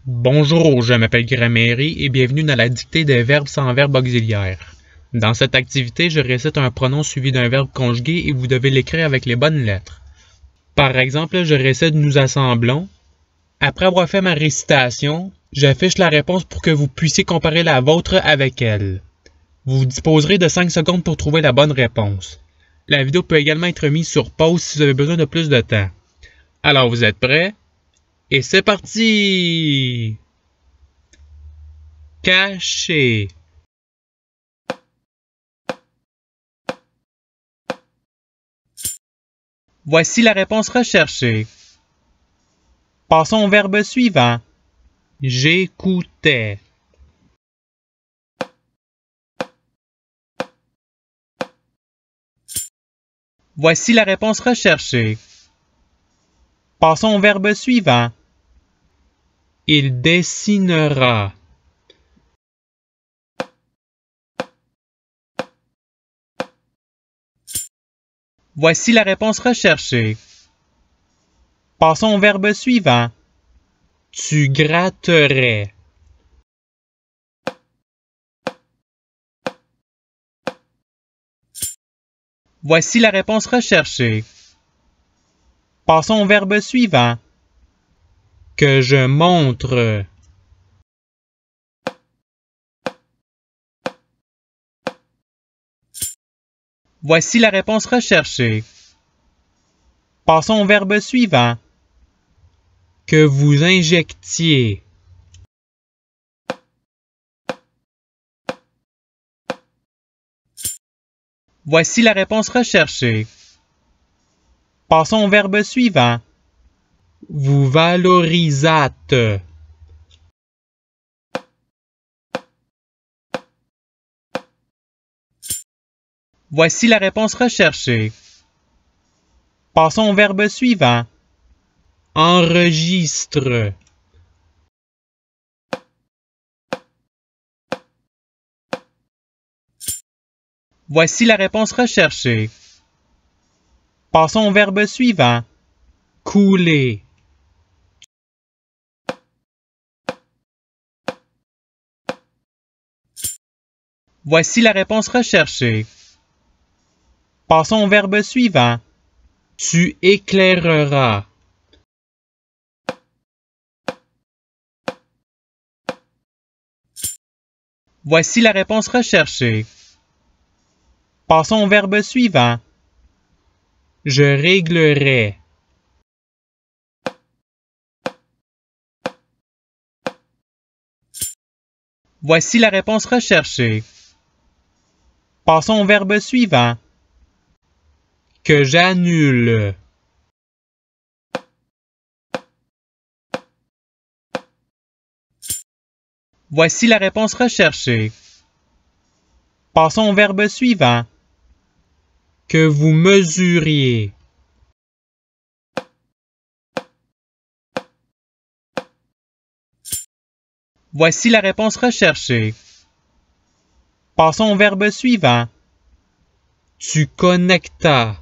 Bonjour, je m'appelle Gramairy et bienvenue dans la dictée des verbes sans verbe auxiliaire. Dans cette activité, je récite un pronom suivi d'un verbe conjugué et vous devez l'écrire avec les bonnes lettres. Par exemple, je récite « nous assemblons ». Après avoir fait ma récitation, j'affiche la réponse pour que vous puissiez comparer la vôtre avec elle. Vous disposerez de 5 secondes pour trouver la bonne réponse. La vidéo peut également être mise sur pause si vous avez besoin de plus de temps. Alors, vous êtes prêts? Et c'est parti! Caché. Voici la réponse recherchée. Passons au verbe suivant. J'écoutais. Voici la réponse recherchée. Passons au verbe suivant. Il dessinera. Voici la réponse recherchée. Passons au verbe suivant. Tu gratterais. Voici la réponse recherchée. Passons au verbe suivant. Que je montre. Voici la réponse recherchée. Passons au verbe suivant. Que vous injectiez. Voici la réponse recherchée. Passons au verbe suivant. Vous valorisâtes. Voici la réponse recherchée. Passons au verbe suivant. Enregistre. Voici la réponse recherchée. Passons au verbe suivant. Couler. Voici la réponse recherchée. Passons au verbe suivant. Tu éclaireras. Voici la réponse recherchée. Passons au verbe suivant. Je réglerai. Voici la réponse recherchée. Passons au verbe suivant. Que j'annule. Voici la réponse recherchée. Passons au verbe suivant. Que vous mesuriez. Voici la réponse recherchée. Passons au verbe suivant. Tu connectas.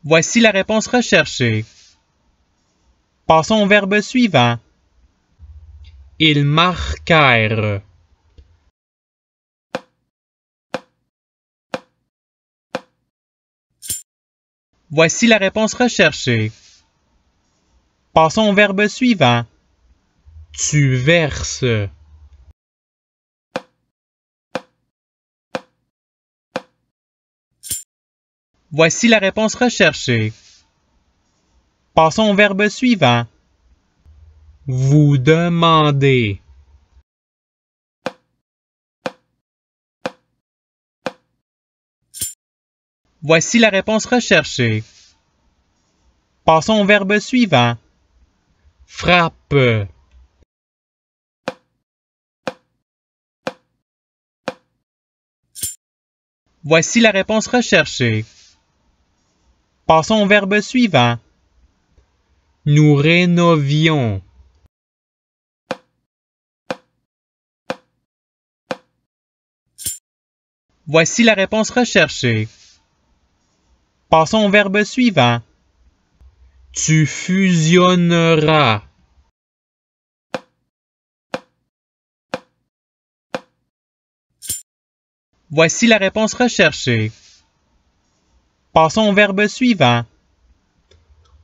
Voici la réponse recherchée. Passons au verbe suivant. Ils marquèrent. Voici la réponse recherchée. Passons au verbe suivant. Tu verses. Voici la réponse recherchée. Passons au verbe suivant. Vous demandez. Voici la réponse recherchée. Passons au verbe suivant. Frappe. Voici la réponse recherchée. Passons au verbe suivant. Nous rénovions. Voici la réponse recherchée. Passons au verbe suivant. Tu fusionneras. Voici la réponse recherchée. Passons au verbe suivant.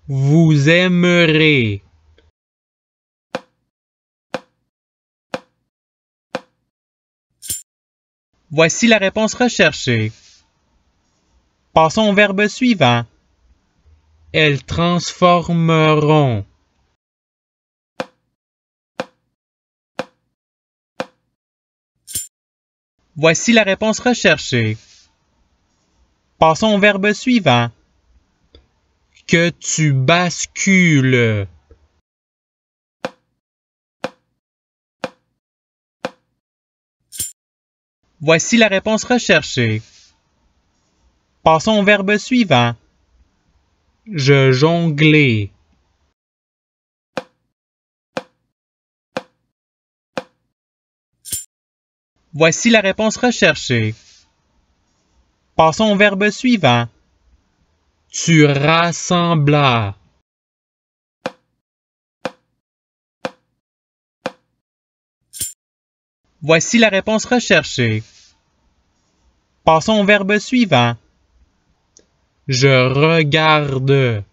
Vous aimerez. Voici la réponse recherchée. Passons au verbe suivant. Elles transformeront. Voici la réponse recherchée. Passons au verbe suivant. Que tu bascules. Voici la réponse recherchée. Passons au verbe suivant. Je jonglais. Voici la réponse recherchée. Passons au verbe suivant. Tu rassemblas. Voici la réponse recherchée. Passons au verbe suivant. Je regarde.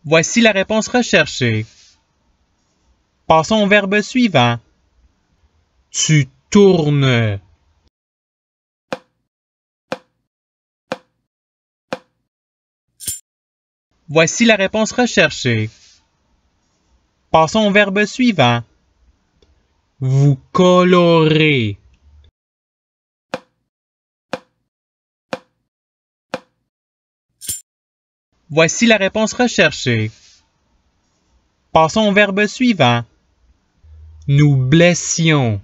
Voici la réponse recherchée. Passons au verbe suivant. Tu tournes. Voici la réponse recherchée. Passons au verbe suivant. Vous colorez. Voici la réponse recherchée. Passons au verbe suivant. Nous blessions.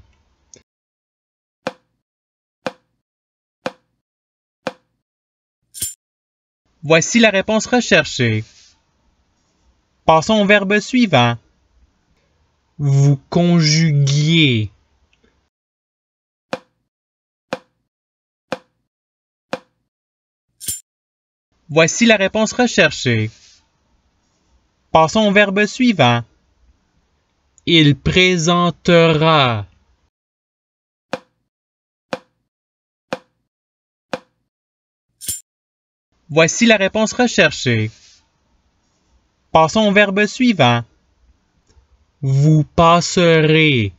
Voici la réponse recherchée. Passons au verbe suivant. Vous conjuguiez. Voici la réponse recherchée. Passons au verbe suivant. Il présentera. Voici la réponse recherchée. Passons au verbe suivant. Vous passerez.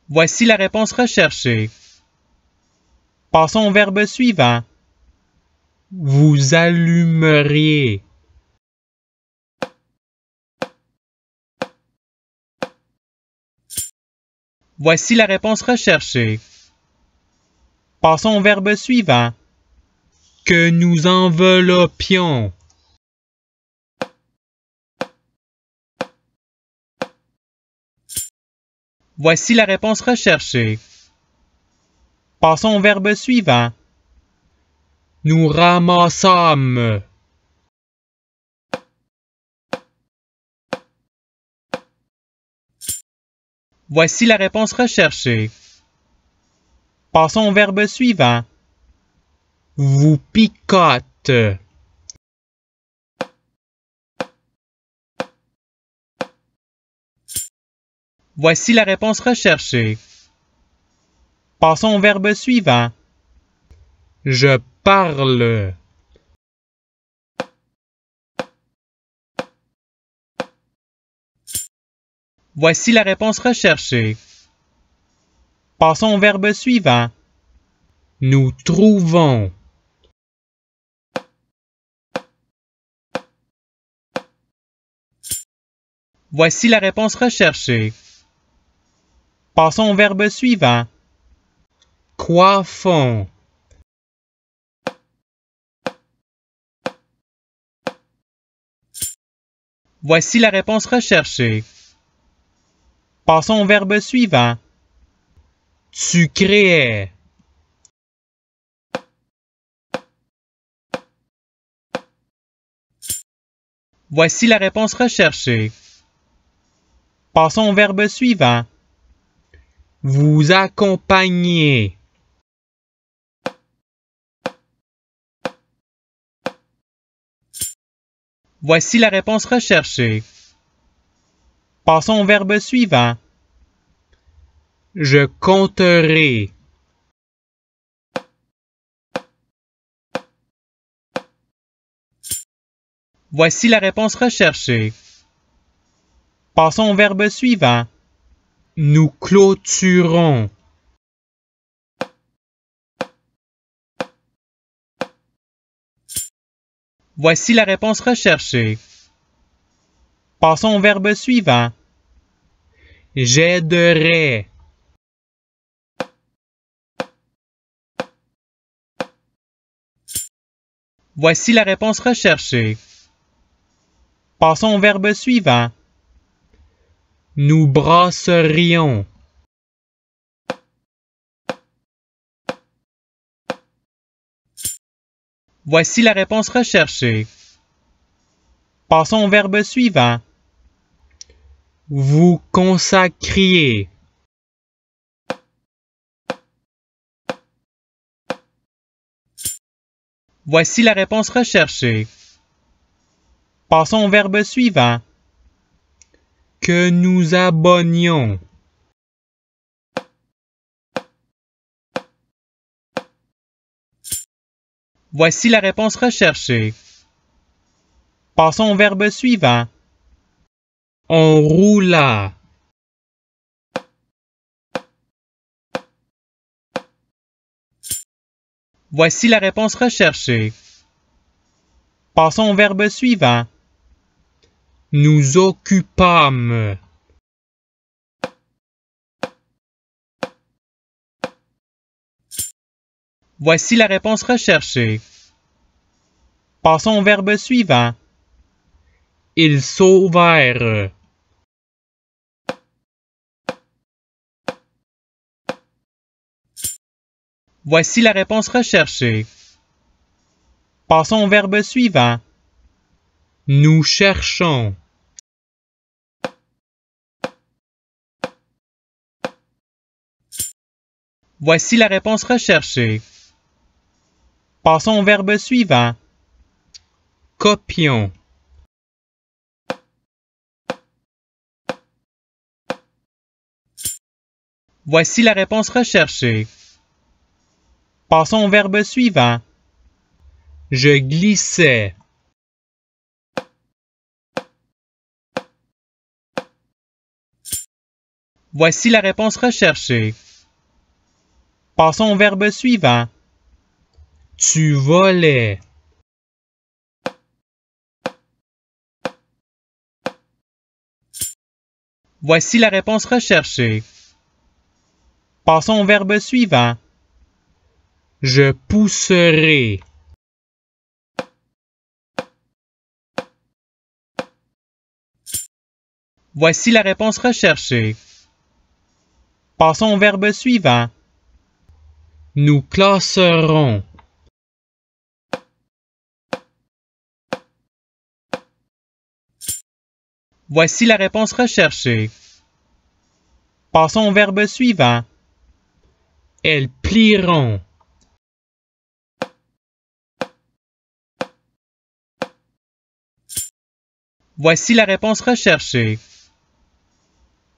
Voici la réponse recherchée. Passons au verbe suivant. Vous allumeriez. Voici la réponse recherchée. Passons au verbe suivant. Que nous enveloppions. Voici la réponse recherchée. Passons au verbe suivant. Nous ramassâmes. Voici la réponse recherchée. Passons au verbe suivant. Vous picote. Voici la réponse recherchée. Passons au verbe suivant. Je parle. Voici la réponse recherchée. Passons au verbe suivant. Nous trouvons. Voici la réponse recherchée. Passons au verbe suivant. Coiffons. Voici la réponse recherchée. Passons au verbe suivant. Tu créais. Voici la réponse recherchée. Passons au verbe suivant. Vous accompagner. Voici la réponse recherchée. Passons au verbe suivant. Je compterai. Voici la réponse recherchée. Passons au verbe suivant. Nous clôturons. Voici la réponse recherchée. Passons au verbe suivant. J'aiderai. Voici la réponse recherchée. Passons au verbe suivant. Nous brasserions. Voici la réponse recherchée. Passons au verbe suivant. Vous consacriez. Voici la réponse recherchée. Passons au verbe suivant. Que nous abonnions. Voici la réponse recherchée. Passons au verbe suivant. On roula. Voici la réponse recherchée. Passons au verbe suivant. Nous occupâmes. Voici la réponse recherchée. Passons au verbe suivant. Ils sauvèrent. Voici la réponse recherchée. Passons au verbe suivant. Nous cherchons. Voici la réponse recherchée. Passons au verbe suivant. Copions. Voici la réponse recherchée. Passons au verbe suivant. Je glissais. Voici la réponse recherchée. Passons au verbe suivant. Tu volais. Voici la réponse recherchée. Passons au verbe suivant. Je pousserai. Voici la réponse recherchée. Passons au verbe suivant. Nous classerons. Voici la réponse recherchée. Passons au verbe suivant. Elles plieront. Voici la réponse recherchée.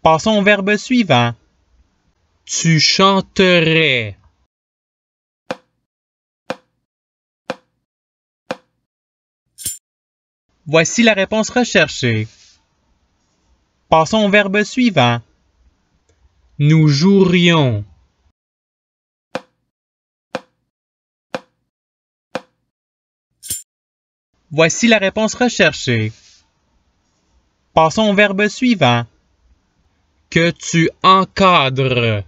Passons au verbe suivant. Tu chanterais. Voici la réponse recherchée. Passons au verbe suivant. Nous jouerions. Voici la réponse recherchée. Passons au verbe suivant. Que tu encadres.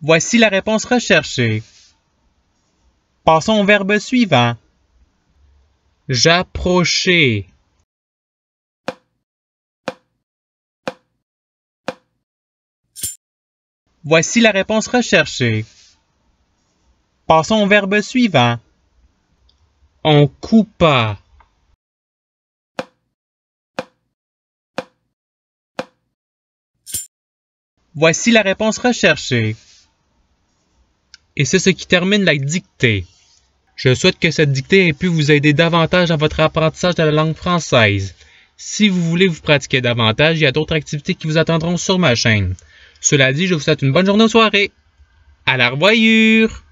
Voici la réponse recherchée. Passons au verbe suivant. J'approchais. Voici la réponse recherchée. Passons au verbe suivant. On coupa. Voici la réponse recherchée. Et c'est ce qui termine la dictée. Je souhaite que cette dictée ait pu vous aider davantage dans votre apprentissage de la langue française. Si vous voulez vous pratiquer davantage, il y a d'autres activités qui vous attendront sur ma chaîne. Cela dit, je vous souhaite une bonne journée ou soirée. À la revoyure!